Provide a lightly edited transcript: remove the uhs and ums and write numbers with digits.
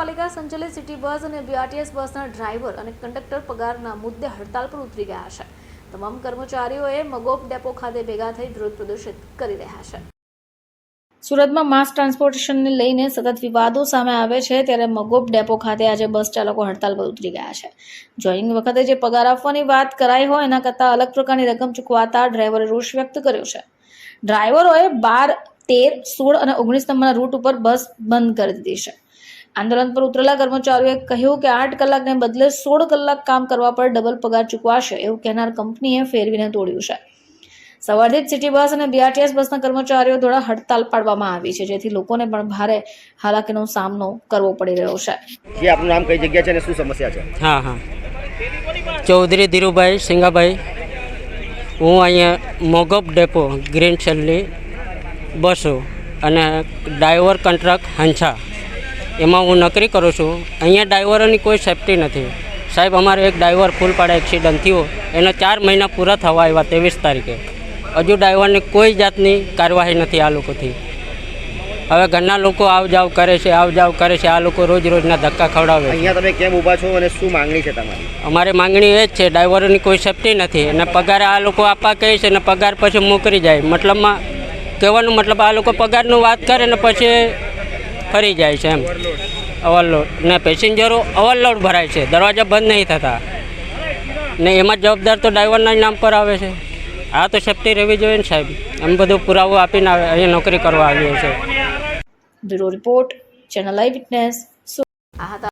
પાલિકા સંચાલિત city bus અને બીઆરટીએસ બસના ડ્રાઈવર અને કંડક્ટર પગારના મુદ્દે હડતાલ પર ઉતરી ગયા છે. તમામ કર્મચારીઓએ મગોપ ડેપો ખાતે ભેગા થઈ વિરોધ પ્રદર્શિત કરી રહ્યા છે. સુરતમાં માસ ટ્રાન્સપોર્ટેશનને લઈને સતત વિવાદો સામે આવે છે, ત્યારે મગોપ ડેપો ખાતે આજે બસ ચાલકો હડતાલ પર ઉતરી ગયા છે. જોઈનિંગ વખતે જે પગાર આપવાની વાત કરાઈ હોય એના કરતાં અલગ પ્રકારની રકમ ચૂકવાતા ડ્રાઈવરે રોષ વ્યક્ત કર્યો છે. ડ્રાઈવરોએ 12, 13, 16 અને 19 નંબરના રૂટ ઉપર બસ બંધ કરી દીધી છે. આંદોલન પર ઉતરેલા કર્મચારીઓએ કહ્યું કે 8 કલાકને બદલે 16 કલાક કામ કરવા પર ડબલ પગાર ચૂકવાશે એવું કહેનાર કંપનીએ ફેરવીને તોડ્યું છે. સવારથી જ સિટી બસ અને બીઆરટીએસ બસના કર્મચારીઓ દ્વારા હડતાલ પાડવામાં આવી છે, જેથી લોકોને પણ ભારે હાલાકીનો સામનો કરવો પડી રહ્યો છે. આપનું નામ કઈ જગ્યા છે અને શું સમસ્યા છે? હા ચૌધરી ધીરુભાઈ સિંગાભાઈ, હું અહીંયા મોગપ ડેપો ગ્રીન શેલની બસો અને ડ્રાઈવર કોન્ટ્રાક્ટ હંછા એમાં હું નોકરી કરું છું. અહીંયા ડ્રાઈવરોની કોઈ સેફ્ટી નથી સાહેબ. અમારે એક ડ્રાઈવર ફૂલપાડા એક્સિડન્ટ થયો, એના 4 મહિના પૂરા થવા આવ્યા 23 તારીખે. હજુ ડ્રાઈવરની કોઈ જાતની કાર્યવાહી નથી આ લોકોથી. હવે ઘરના લોકો આવ જાવ કરે છે, આ લોકો રોજના ધક્કા ખવડાવે. અહીંયા તમે કેમ ઊભા છો અને શું માંગણી છે તમારી? અમારી માંગણી એ જ છે, ડ્રાઈવરોની કોઈ સેફ્ટી નથી અને પગાર આ લોકો આપવા કહે છે અને પગાર પછી મોકલી જાય. મતલબમાં કહેવાનું મતલબ આ લોકો પગારનું વાત કરે ને પછી ફરી જાય છે એમ. ઓવરલોડ ને પેસેન્જરો ઓવરલોડ ભરાય છે, દરવાજા બંધ નહીં થતા ને એમાં જવાબદાર તો ડ્રાઈવરના નામ પર આવે છે. આ તો સેફ્ટી રહેવી જોઈએ ને સાહેબ. એમ બધું પુરાવો આપીને અહીંયા નોકરી કરવા આવીએ છે. બ્યુરો રિપોર્ટ, ચેનલ આઈ વિટનેસ.